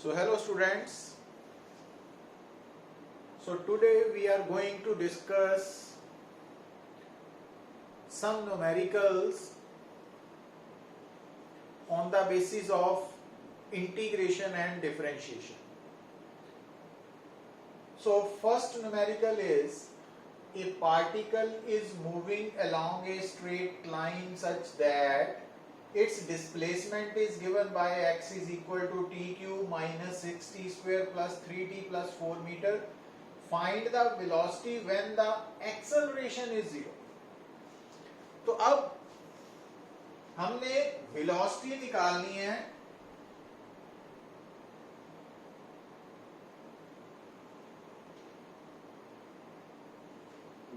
So hello students. So today we are going to discuss some numericals on the basis of integration and differentiation. So first numerical is a particle is moving along a straight line such that its displacement is given by x is equal to t cube minus 6t square plus 3t plus 4 meter. Find the velocity when the acceleration is 0. तो अब हमने velocity निकालनी है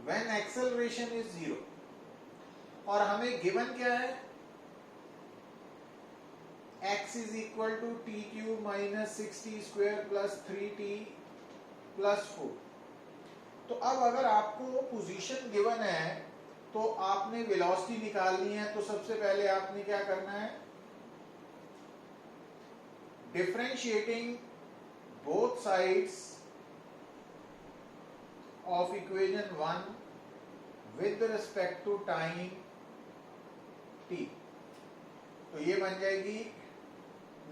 when acceleration is 0 और हमें given क्या है x is equal to t cube minus 6t square plus 3t plus 4. तो अब अगर आपको पोजीशन गिवन है तो आपने वेलोसिटी निकालनी है, तो सबसे पहले आपने क्या करना है, differentiating both sides of equation 1 with respect to time t. तो ये बन जाएगी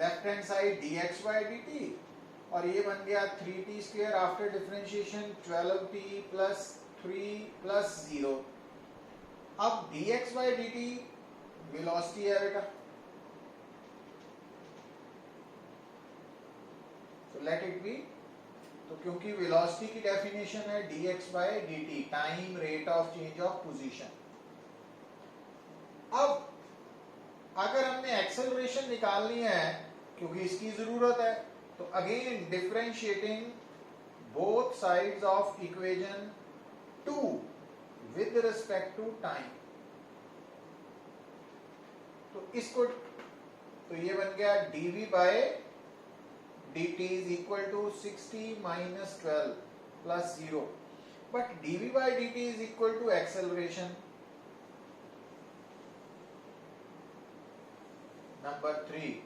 left hand side dx by dt और ये बन गया 3t square after differentiation 12t plus 3 plus 0. अब dx by dt वेलोसिटी है बेटा, तो लेट इट बी. तो क्योंकि वेलोसिटी की डेफिनेशन है dx by dt time rate of change of position. अब अगर हमने एक्सेलरेशन निकालनी है क्योंकि इसकी जरूरत है, तो again differentiating both sides of equation 2 with respect to time. तो इसको, तो ये बन गया dv by dt is equal to 60 minus 12 plus 0. But dv by dt is equal to acceleration. Number 3,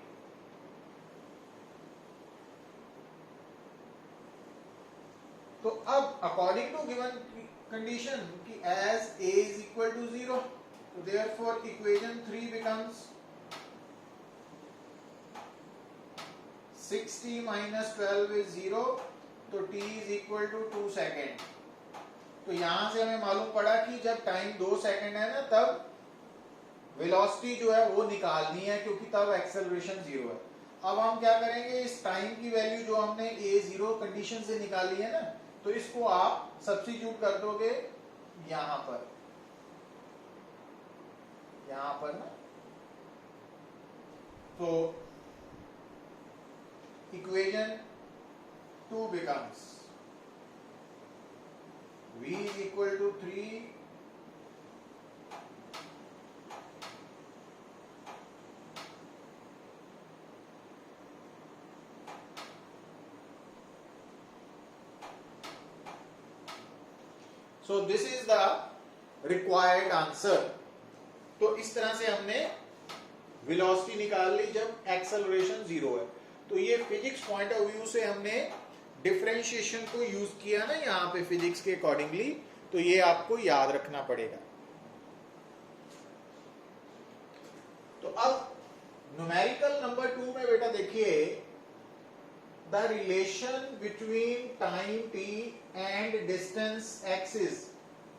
तो अब अकॉर्डिंग टू गिवन कंडीशन कि as a is equal to 0, तो therefore equation 3 becomes 60 minus 12 is 0, तो t is equal to 2 second. तो यहां से हमें मालूम पड़ा कि जब टाइम 2 सेकेंड है ना, तब वेलोसिटी जो है वो निकालनी है क्योंकि तब एक्सेलरेशन 0 है. अब हम क्या करेंगे, इस टाइम की वैल्यू जो हमने a0 कंडीशन से निकाली है ना, तो इसको आप सब्स्टिट्यूट कर दोगे यहां पर ना, तो equation 2 becomes v is equal to 3 So this is the required answer. तो इस तरह से हमने वेलोसिटी निकाल ली जब एक्सेलरेशन 0 है. तो ये फिजिक्स पॉइंट ऑफ व्यू से हमने डिफरेंशिएशन को यूज किया ना यहाँ पे फिजिक्स के अकॉर्डिंगली, तो ये आपको याद रखना पड़ेगा. तो अब न्यूमेरिकल नंबर 2 में बेटा देखिए, the relation between time t and distance x is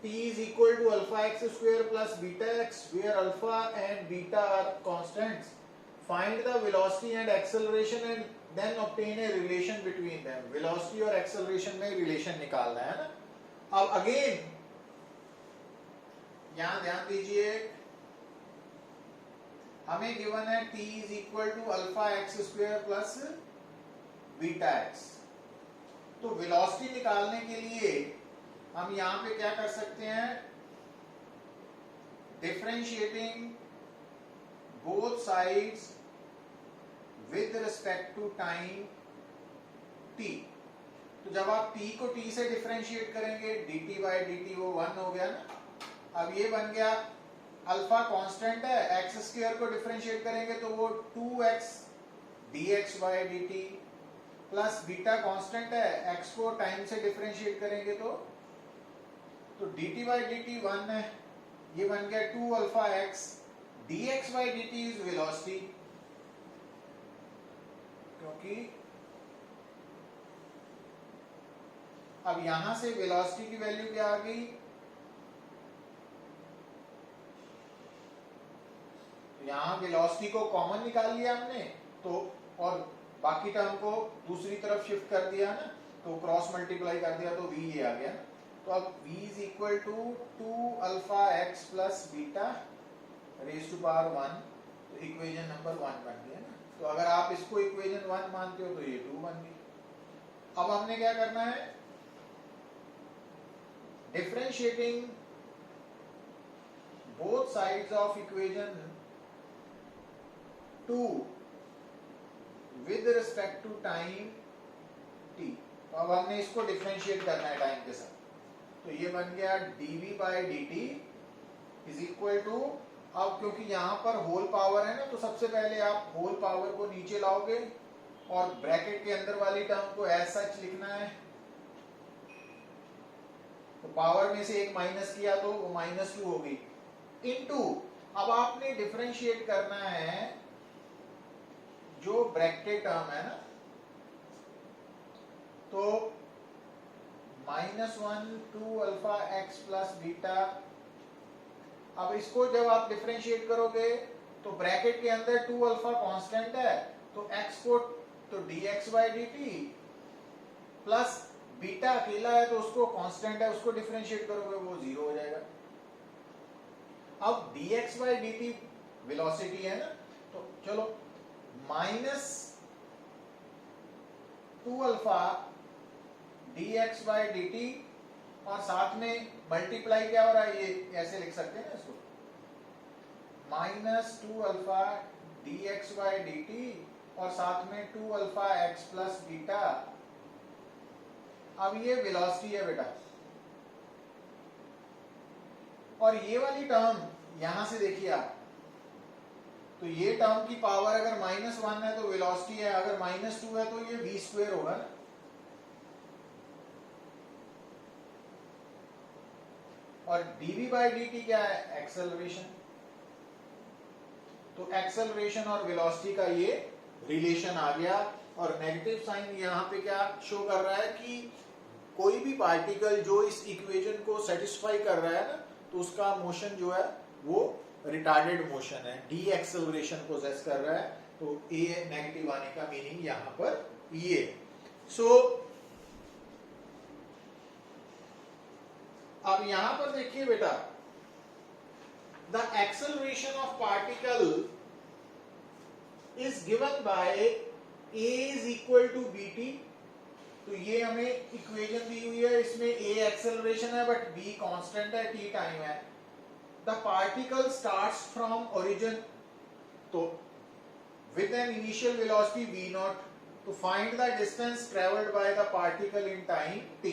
t is equal to alpha x square plus beta x, where alpha and beta are constants. Find the velocity and acceleration and then obtain a relation between them. velocity और acceleration में relation निकालना है ना. अब again यहाँ ध्यान दीजिए, हमें given है t is equal to alpha x square plus beta x. तो वेलोसिटी निकालने के लिए हम यहां पे क्या कर सकते हैं, differentiating both sides with respect to time t. तो जब आप t को t से डिफरेंशिएट करेंगे dt बाय dt वो 1 हो गया ना. अब ये बन गया अल्फा कांस्टेंट है, x स्क्वायर को डिफरेंशिएट करेंगे तो वो 2x dx by dt plus beta constant है, x को टाइम से डिफरेंशिएट करेंगे तो dt बाई dt 1 है, ये बन गया 2 alpha x, dx by dt is velocity, क्योंकि अब यहां से वेलोसिटी की वैल्यू क्या आ गई, यहां वेलोसिटी को कॉमन निकाल लिया हमने तो, और बाकी टर्म को दूसरी तरफ शिफ्ट कर दिया ना, तो क्रॉस मल्टीप्लाई कर दिया तो v ये आ गया ना, तो अब v is equal to 2 alpha x plus beta raise to power 1, तो इक्वेशन नंबर 1 बन गया ना। तो अगर आप इसको इक्वेशन 1 मानते हो तो ये 2 बन गई। अब हमने क्या करना है, differentiating both sides of equation 2 with respect to time t। तो अब हमने इसको डिफरेंशिएट करना है टाइम के साथ, तो ये बन गया dv by dt is equal to, अब क्योंकि यहां पर होल पावर है ना, तो सबसे पहले आप होल पावर को नीचे लाओगे और ब्रैकेट के अंदर वाली टर्म को एज सच लिखना है, तो पावर में से एक माइनस किया तो वो -2 हो गई, इनटू अब आपने डिफरेंशिएट करना है जो ब्रैकेट टर्म है ना, तो -1 2 अल्फा x प्लस बीटा, अब इसको जब आप डिफरेंशिएट करोगे तो ब्रैकेट के अंदर 2 अल्फा कांस्टेंट है, तो x को तो dx by dt plus beta अकेला है तो उसको कांस्टेंट है, उसको डिफरेंशिएट करोगे वो 0 हो जाएगा। अब dx बाई dt वेलोसिटी है ना, तो चलो -2 अल्फा dx बाई dt और साथ में मल्टीप्लाई क्या हो रहा है, ये ऐसे लिख सकते हैं ना इसको, -2 अल्फा dx बाई dt और साथ में 2 अल्फा x प्लस बीटा। अब ये वेलोसिटी है बेटा, और ये वाली टर्म यहां से देखिए आप, तो ये टर्म की पावर अगर -1 है तो वेलोसिटी है, अगर -2 है तो ये v स्क्वायर होगा ना, और dv बाई dt क्या है, एक्सेलरेशन, तो एक्सेलरेशन और वेलोसिटी का ये रिलेशन आ गया। और नेगेटिव साइन यहाँ पे क्या शो कर रहा है कि कोई भी पार्टिकल जो इस इक्वेशन को सेटिस्फाई कर रहा है ना, तो उसका मोशन जो है वो रिटार्डेड मोशन है, डी एक्सेलरेशन पोजेस कर रहा है, तो ए नेगेटिव आने का मीनिंग यहाँ पर ये। सो अब यहां पर देखिए बेटा, the acceleration of particle is given by a is equal to bt, तो ये हमें इक्वेशन दी हुई है, इसमें a एक्सेलरेशन है बट b कांस्टेंट है, t टाइम है। The particle starts from origin, तो with an initial velocity v not, to find the distance traveled by the particle in time t।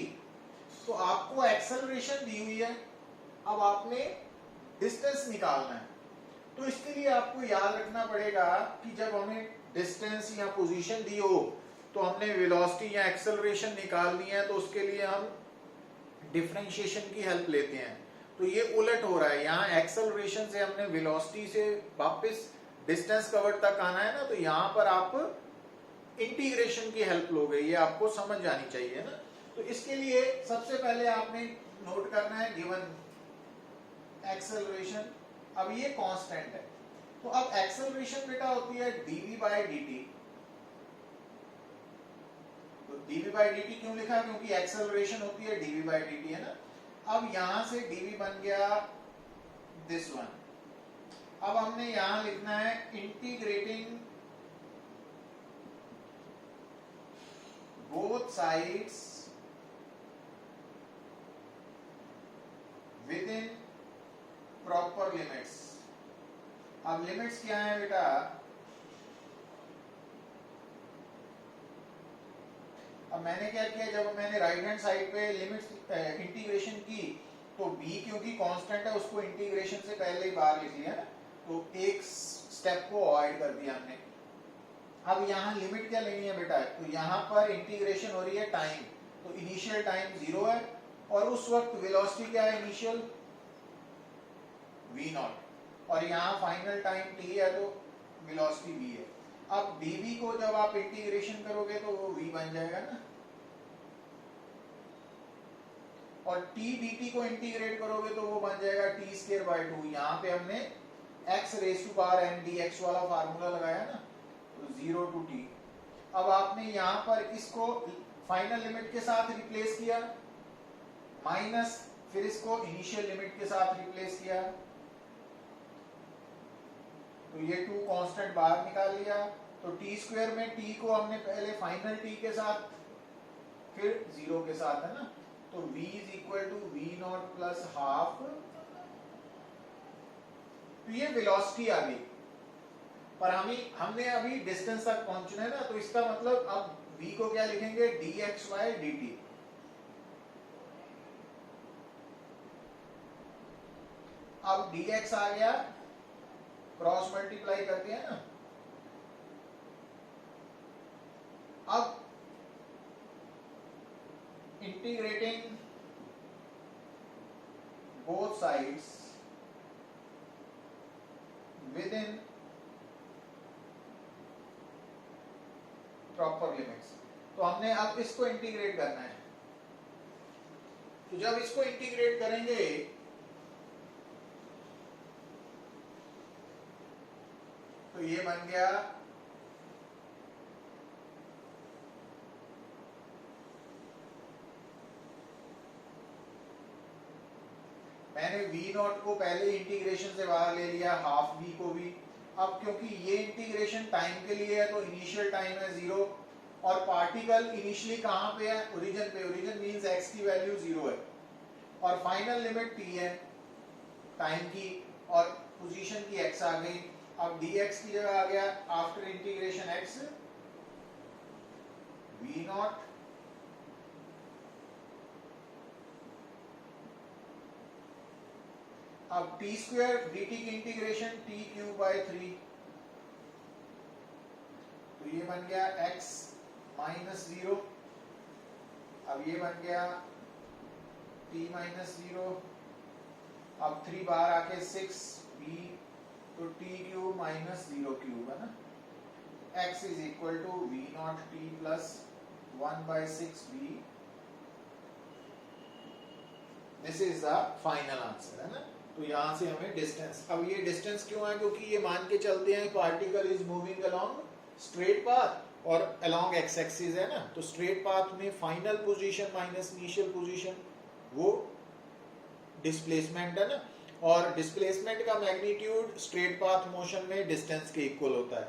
तो आपको एक्सेलरेशन दी हुई है, अब आपने डिस्टेंस निकालना है, तो इसके लिए आपको याद रखना पड़ेगा कि जब हमें डिस्टेंस या पोजीशन दी हो तो हमने वेलोसिटी या एक्सेलरेशन निकाल दी है, तो उसके लिए हम डिफरेंशिएशन की हेल्प लेते हैं। तो ये उलट हो रहा है, यहाँ एक्सेलरेशन से हमने वेलोसिटी से वापस डिस्टेंस कवर तक आना है ना, तो यहाँ पर आप इंटीग्रेशन की हेल्प लोगे, ये आपको समझ जानी चाहिए ना। तो इसके लिए सबसे पहले आपने नोट करना है गिवन एक्सेलरेशन, अब ये कांस्टेंट है, तो अब एक्सेलरेशन बेटा होती है dv बाई dt, तो dv बाई dt क्यों लिखा, क्योंकि एक्सेलरेशन होती है dv बाई dt है ना। अब यहां से dv बन गया दिस वन, अब हमने यहां लिखना है integrating both sides with in proper limits. अब लिमिट्स क्या है बेटा, अब मैंने क्या किया, जब मैंने राइट हैंड साइड पे लिमिट्स इंटीग्रेशन की, तो b क्योंकि कांस्टेंट है उसको इंटीग्रेशन से पहले ही बाहर लिख लिया ना, तो एक स्टेप को अवॉइड कर दिया हमने। अब यहाँ लिमिट क्या लेनी है बेटा, तो यहाँ पर इंटीग्रेशन हो रही है टाइम, तो इनिशियल टाइम 0 है और उस वक्त वेलोसिटी क्या है इनिशियल v नॉट और यहाँ फाइनल टाइम t है तो वेलोसिटी v है। अब dv को जब आप इंटीग्रेशन करोगे तो वो v बन जाएगा ना, और t dt को इंटीग्रेट करोगे तो वो बन जाएगा t स्क्वायर बाय 2। यहाँ पे हमने x raise to power n dx वाला फार्मूला लगाया ना, तो 0 टू t। अब आपने यहाँ पर इसको फाइनल लिमिट के साथ रिप्लेस किया माइनस, फिर इसको इनिशियल लिमिट के साथ रिप्लेस किया, तो ये 2 कांस्टेंट बाहर निकाल लिया, तो t स्क्वायर में t को हमने पहले फाइनल t के साथ फिर 0 के साथ है ना, तो v is equal to v naught plus half. तो ये वेलोसिटी आ गई, पर हमने अभी डिस्टेंस तक पहुंचना है ना, तो इसका मतलब अब v को क्या लिखेंगे dxy dt। अब dx आ गया, क्रॉस मल्टीप्लाई करते हैं ना, अब integrating both sides with in proper limits, तो हमने अब इसको इंटीग्रेट करना है। तो जब इसको इंटीग्रेट करेंगे तो ये बन गया मैंने v नॉट को पहले इंटीग्रेशन से बाहर ले लिया, हाफ v को भी। अब क्योंकि ये इंटीग्रेशन टाइम के लिए है तो इनिशियल टाइम है 0 और पार्टिकल इनिशियली कहां पे है, ओरिजिन पे। ओरिजिन मींस x की वैल्यू 0 है और फाइनल लिमिट t है टाइम की और पोजीशन की x आ गई। अब dx की जगह आ गया after integration x v not अब t स्क्वायर dt की इंटीग्रेशन t क्यूब बाय 3, तो ये बन गया x माइनस 0। अब ये बन गया t माइनस 0, अब 3 बाहर आके 6b, तो t क्यूब माइनस 0 क्यूब है ना, x is equal to v naught t plus 1 by 6b। This is the final answer है ना। तो यहां से हमें डिस्टेंस, अब ये डिस्टेंस क्यों है, क्योंकि ये मान के चलते हैं particle is moving along straight path और अलोंग एक्स एक्सिस है ना, तो स्ट्रेट पाथ में final position minus initial position वो डिस्प्लेसमेंट है ना, और डिस्प्लेसमेंट का मैग्नीट्यूड स्ट्रेट पाथ मोशन में डिस्टेंस के इक्वल होता है।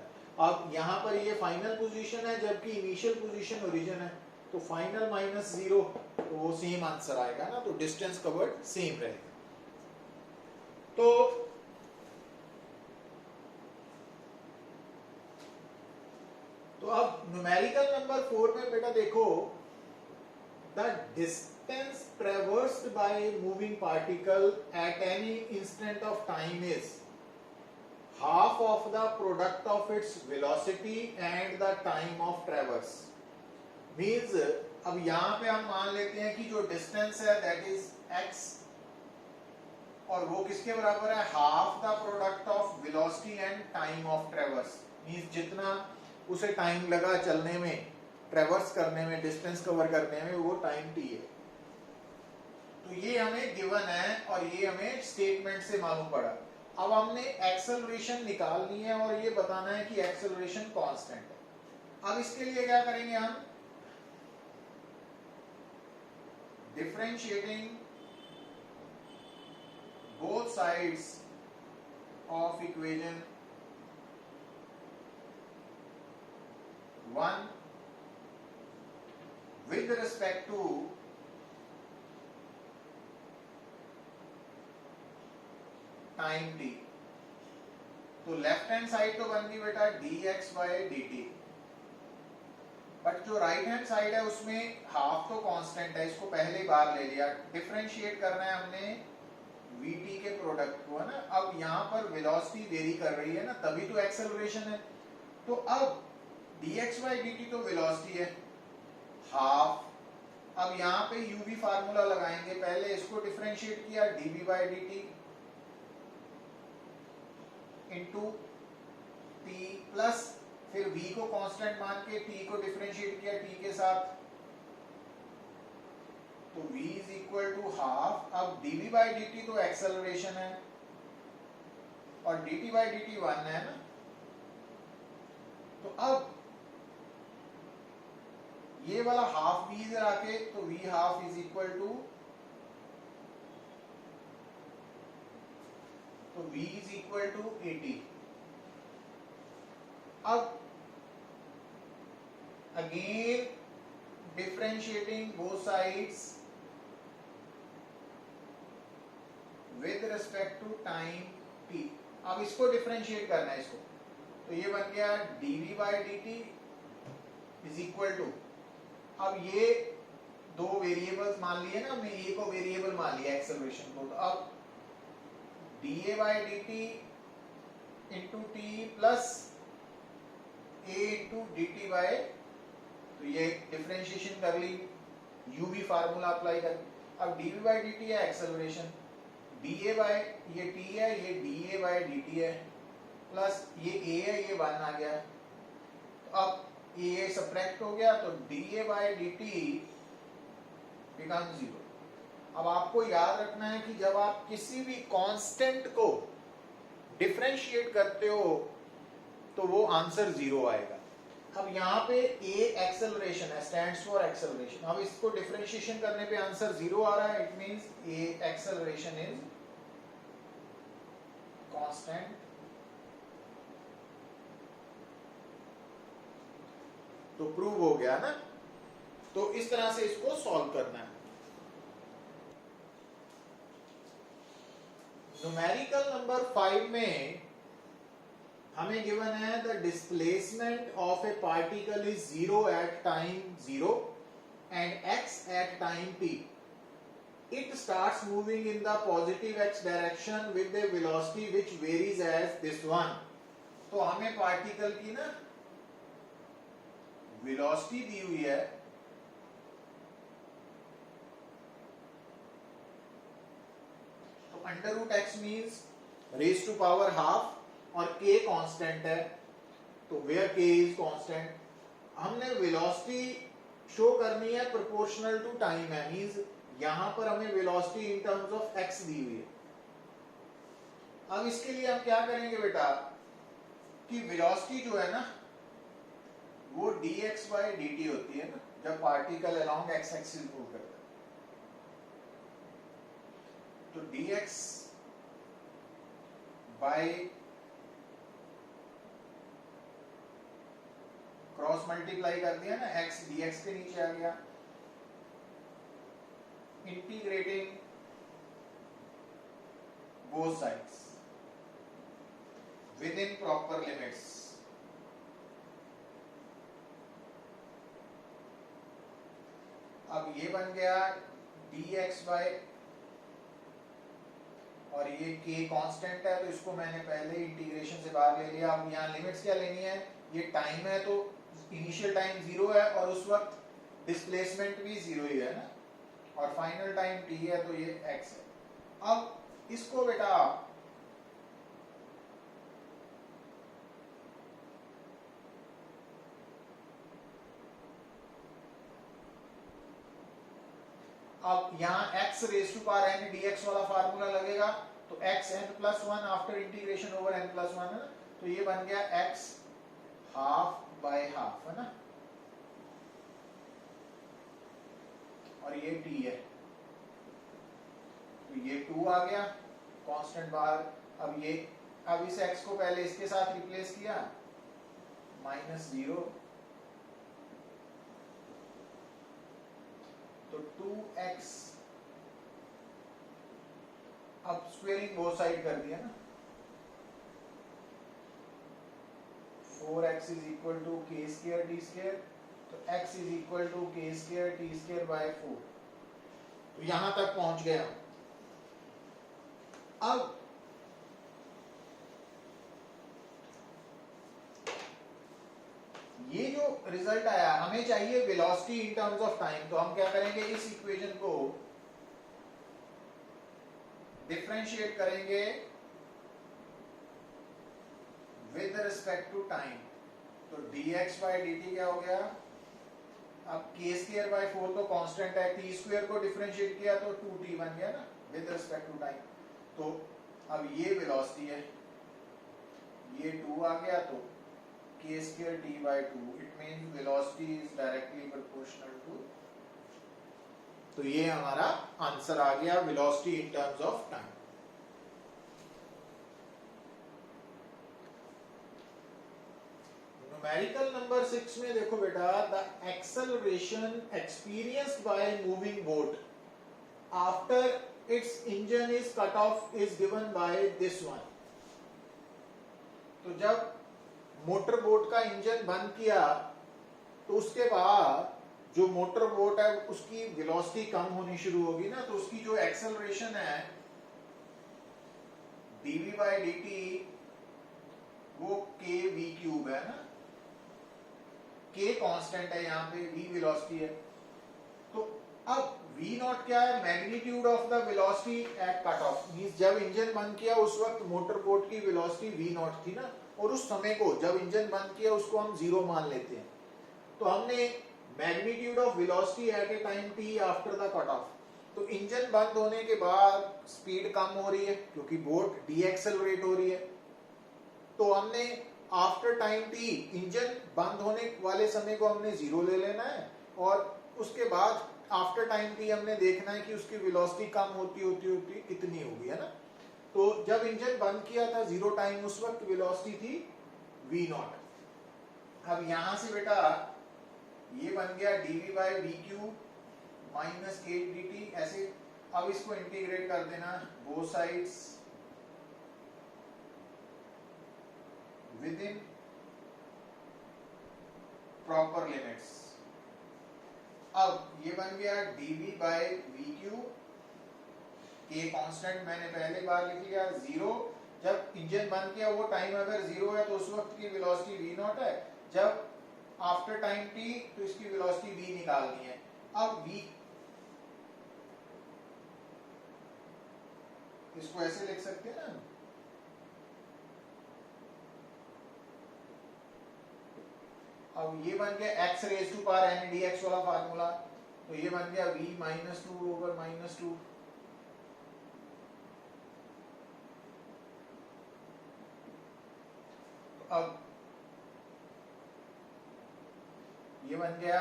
अब यहाँ पर ये फाइनल पोजीशन है जबकि इनिशियल पोजीशन ओरिजिन है, तो फाइनल माइनस 0 तो वो सेम आंसर आएगा ना, तो डिस्टेंस कवर्ड सेम रहेगा। तो अब न्यूमेरिकल नंबर 4 में बेटा देखो, the distance traversed by moving particle at any instant of time is half of the product of its velocity and the time of ट्रेवर्स। Means अब यहां पे हम मान लेते हैं कि जो डिस्टेंस है दैट इज x और वो किसके बराबर है, half the product of velocity and time of ट्रेवर्स। Means जितना उसे टाइम लगा चलने में, ट्रेवर्स करने में, डिस्टेंस कवर करने में, वो टाइम t है। तो ये हमें गिवन है और ये हमें स्टेटमेंट से मालूम पड़ा। अब हमने एक्सेलरेशन निकालनी है और ये बताना है कि एक्सेलरेशन कांस्टेंट है। अब इसके लिए क्या करेंगे हम, differentiating both sides of equation 1 with respect to time t। तो लेफ्ट हैंड साइड तो बन गई बेटा dx by dt, बट जो राइट हैंड साइड है उसमें हाफ तो कांस्टेंट है, इसको पहले ही बाहर ले लिया। डिफरेंशिएट करना है हमने vt के प्रोडक्ट को है ना। अब यहाँ पर वेलोसिटी वेरी कर रही है ना, तभी तो एक्सेलरेशन है। तो अब dx by dt तो वेलोसिटी है हाफ। अब यहाँ पे u v फार्मूला लगाएंगे, पहले इसको डिफरेंशिएट किया dv by dt into t plus फिर v को कांस्टेंट मान के t को डिफरेंशिएट किया t के साथ, तो v is equal to half. अब dv by dt तो एक्सेलरेशन है और dt by dt 1 है ना, तो अब ये वाला हाफ v इधर आके तो v half is equal to, तो v इज इक्वल टू 80। अब again differentiating both sides with respect to time t। अब इसको डिफरेंशिएट करना है इसको, तो ये बन गया dv by dt is equal to, अब ये दो वेरिएबल्स मान लिए ना हमने, ए को वेरिएबल मान लिया एक्सेलरेशन को, तो अब dA by dt into T plus a into dt by, तो ये डिफरेंशिएशन कर ली, u v फार्मूला अप्लाई कर, अब dv by dt है एक्सेलरेशन, dA by ये t है, ये dA by dt है, प्लस ये a है, ये 1 आ गया, तो अब a सब्ट्रैक्ट हो गया, तो dA by dt बिकम 0। अब आपको याद रखना है कि जब आप किसी भी कांस्टेंट को डिफरेंशिएट करते हो तो वो आंसर 0 आएगा। अब यहाँ पे a एक्सेलरेशन है, स्टैंड्स फॉर एक्सेलरेशन, अब इसको डिफरेंशिएशन करने पे आंसर 0 आ रहा है, it means a acceleration is constant. तो प्रूव हो गया ना, तो इस तरह से इसको सॉल्व करना है। न्यूमेरिकल नंबर 5 में हमें गिवन है the displacement of a particle is 0 at time 0 and x at time t। It starts moving in the positive x direction with a velocity which varies as this one। तो हमें particle की ना velocity दी हुई है, तो under root x means raise to power half और k constant है, तो वेयर k इज कांस्टेंट, हमने वेलोसिटी शो करनी है प्रोपोर्शनल टू टाइम है, मीन्स यहां पर हमें velocity in terms of x दी हुई है। अब इसके लिए हम क्या करेंगे बेटा कि वेलोसिटी जो है ना वो dx by dt होती है ना, जब particle along x axis move करता है, तो dx by क्रॉस मल्टीप्लाई कर दिया ना, x dx के नीचे आ गया, integrating both sides with in proper limits. अब ये बन गया dx by, और ये k कांस्टेंट है तो इसको मैंने पहले इंटीग्रेशन से बाहर ले लिया। अब यहाँ लिमिट्स क्या लेनी है, ये टाइम है तो इनिशियल टाइम 0 है और उस वक्त डिस्प्लेसमेंट भी 0 ही है ना, और फाइनल टाइम t है तो ये x है। अब इसको बेटा अब यहाँ x raise to power n dx वाला फार्मूला लगेगा, तो x n plus 1 after integration over n plus 1 है ना, तो ये बन गया x हाफ बाय हाफ है ना, और ये t है, तो ये 2 आ गया कांस्टेंट बाहर। अब ये, अब इस x को पहले इसके साथ रिप्लेस किया, -0, तो 2x, अब स्क्वेयरिंग बोथ साइड कर दिया ना, 4x is equal to k square t square, तो x is equal to k square t square by 4। तो यहां तक पहुंच गया। अब ये जो रिजल्ट आया हमें चाहिए velocity in terms of time, तो हम क्या करेंगे, इस इक्वेशन को डिफरेंशिएट करेंगे विद रिस्पेक्ट टू टाइम। तो dx by dt क्या हो गया, अब k स्क्वायर बाय 4 तो कांस्टेंट है, t स्क्वायर को डिफरेंशिएट किया तो 2t बन गया ना विद रिस्पेक्ट टू टाइम। तो अब ये वेलोसिटी है, ये 2 आ गया, तो k square t by 2, it means velocity is directly proportional to, तो ये हमारा आंसर आ गया velocity in terms of time. Numerical number 6 में देखो बेटा, the acceleration experienced by moving boat after it's engine is cut off is given by this one. तो जब motor boat का इंजन बंद किया तो उसके बाद जो मोटर बोट है उसकी वेलोसिटी कम होनी शुरू होगी ना, तो उसकी जो एक्सेलरेशन है dv by dt वो k v क्यूब है ना, k कांस्टेंट है, यहाँ पे v वेलोसिटी है। तो अब v नॉट क्या है, magnitude of the velocity at cut off, means जब इंजन बंद किया उस वक्त मोटर बोट की वेलोसिटी v नॉट थी ना, और उस समय को जब इंजन बंद किया उसको हम जीरो मान लेते हैं। तो हमने magnitude of velocity at A time t after the cut off, तो इंजन बंद होने के बाद स्पीड कम हो रही है क्योंकि बोट डीएक्सेलरेट हो रही है। तो हमने आफ्टर टाइम t, इंजन बंद होने वाले समय को हमने जीरो ले लेना है, और उसके बाद आफ्टर टाइम t हमने देखना है कि उसकी वेलोसिटी कम होती होती होती कितनी होगी, है ना। तो जब इंजन बंद किया था जीरो टाइम, उस वक्त वेलोसिटी थी v नॉट। अब यहां से बेटा ये बन गया dv by v cube minus k dt, ऐसे। अब इसको इंटीग्रेट कर देना both sides with in proper limits. अब ये बन गया dv by v cube, k constant मैंने पहले बार लिख लिया, जीरो। जब इंजन बंद किया वो टाइम अगर जीरो है तो उस वक्त की वेलोसिटी v नॉट है, जब आफ्टर टाइम t तो इसकी वेलोसिटी v निकालनी है। अब v इसको ऐसे लिख सकते हैं ना, अब ये बन गया x raise to power n dx वाला फार्मूला, तो ये बन गया v माइनस 2 ओवर माइनस 2। अब ये बन गया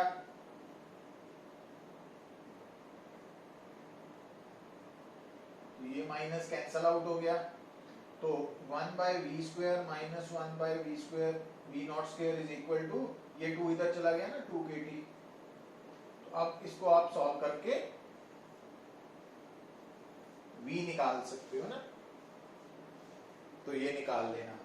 तो ये माइनस कैंसल आउट हो गया, तो 1 by v square minus 1 by v square v naught square is equal to, ये 2 इधर चला गया ना 2 kt। तो अब इसको आप सॉल्व करके v निकाल सकते हो ना, तो ये निकाल लेना।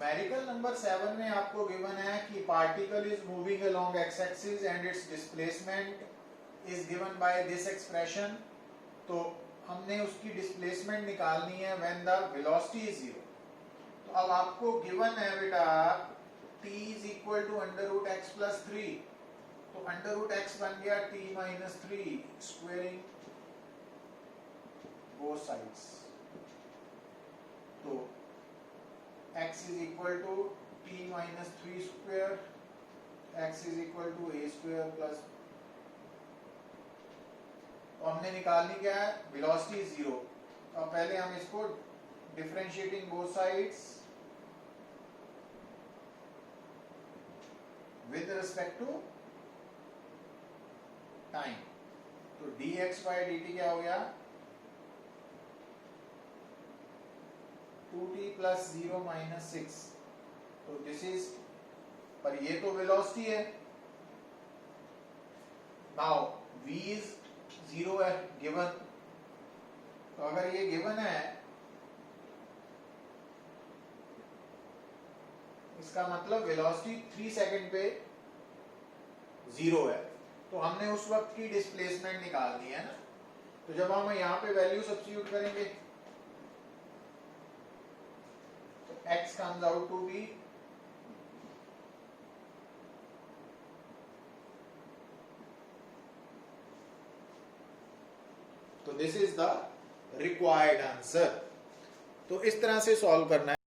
न्यूमेरिकल नंबर 7 में आपको गिवन है कि particle is moving along x axis and its displacement is given by this expression. तो हमने उसकी डिस्प्लेसमेंट निकालनी है when the velocity is zero. तो अब आपको गिवन है बेटा t is equal to under root x plus 3, तो अंडर रूट एक्स बन गया t minus 3 squaring both sides. तो x is equal to t minus 3 square, x is equal to a square plus, तो हमने निकालनी क्या है, वेलोसिटी जीरो। अब पहले हम इसको differentiating both sides with respect to time, तो dx by dt क्या हो गया, 2t plus 0 minus 6, तो दिस इज, पर ये तो वेलोसिटी है। नाउ v इज 0 है गिवन, तो अगर ये गिवन है इसका मतलब वेलोसिटी 3 सेकंड पे 0 है, तो हमने उस वक्त की डिस्प्लेसमेंट निकालनी है ना। तो जब हम यहाँ पे वैल्यू सब्स्टिट्यूट करेंगे तो x comes out to be तो this is the required answer. तो इस तरह से सॉल्व करना है।